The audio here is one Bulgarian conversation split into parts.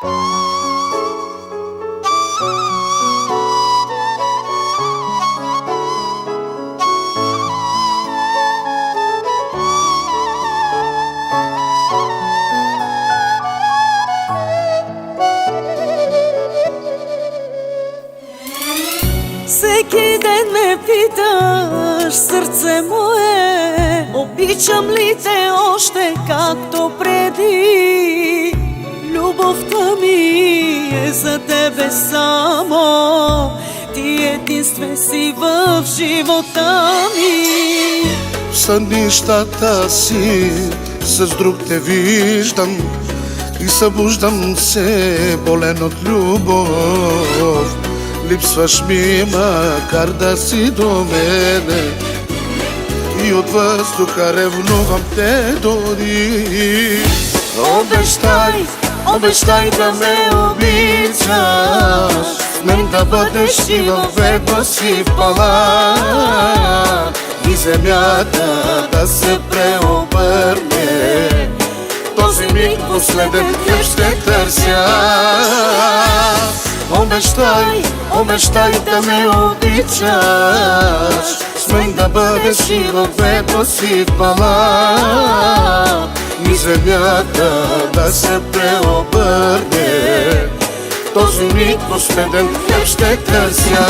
Всеки ден ме питаш, сърце мое, обичам ли те още както преди? Любовта ми е за тебе само, ти единствен си в живота ми. В сънищата си с друг те виждам и събуждам се болен от любов. Липсваш ми, макар да си до мене, и от въздуха ревнувам те дори. Обещай, обещай да ме обичаш, с мен да бъдеш и във ветност и в палат, и земята да се преобърне. Този миг последен теб ще търся. Обещай, обещай да ме обичаш, с мен да бъдеш и във ветност и в палат, и земята да се преобърне. Този миг последен теб ще търся.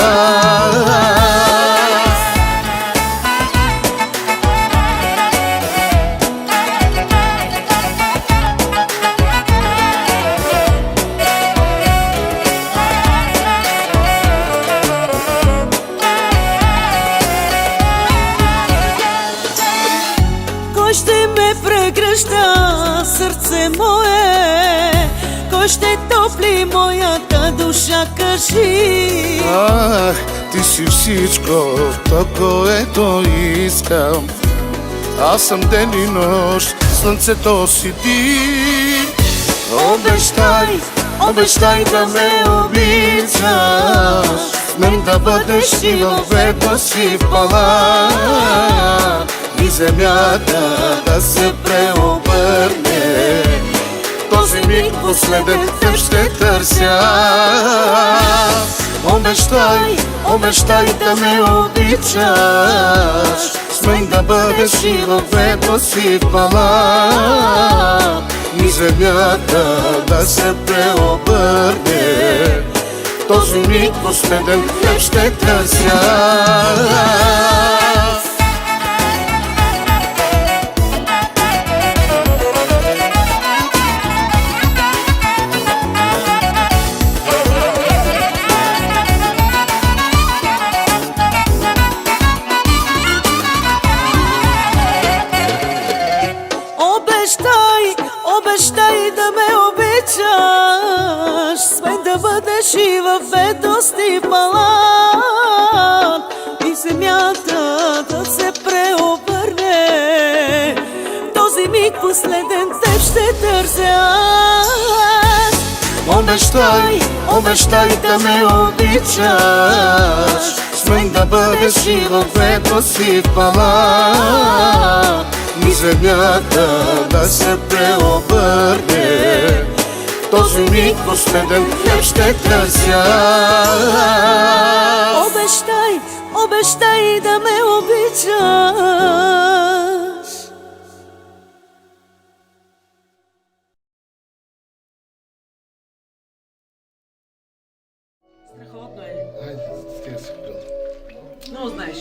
Кой ще ме прегръща, сърце мое? Кой ще топли моята душа, кажи? Ах, ти си всичко, то което искам. Аз съм ден и нощ, слънцето си ти. Обещай, обещай да ме обичаш, с мен да бъдеш и във ветност и в палат, и земята да се преобърне. Този миг последен теб ще търся. Обещай, обещай да ме обичаш, с мен да бъдеш и във ветност и в палат, и земята да се преобърне. Този миг последен теб ще търся. Обещай да ме обичаш, с мен да бъдеш и във ветност и в палат, и земята да се преобърне. Този миг последен теб ще търся. Обещай, обещай да ме обичаш, с мен да бъдеш и във ветност и в палат, и земята да се преобърне. Този миг последен теб ще търся. Обещай, обещай да ме обичаш. Страхотно е. Хайде, ти си бил. Много знаеш.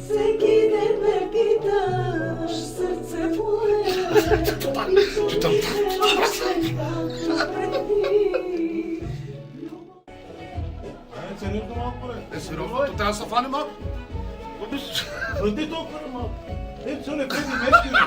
Всеки ден ме питаш, сърце мое. Читам. Ценето малко, бре. Сериозно, трябва да се фане малко. Хвърди толкова малко. Ето, не преди мерки, бе.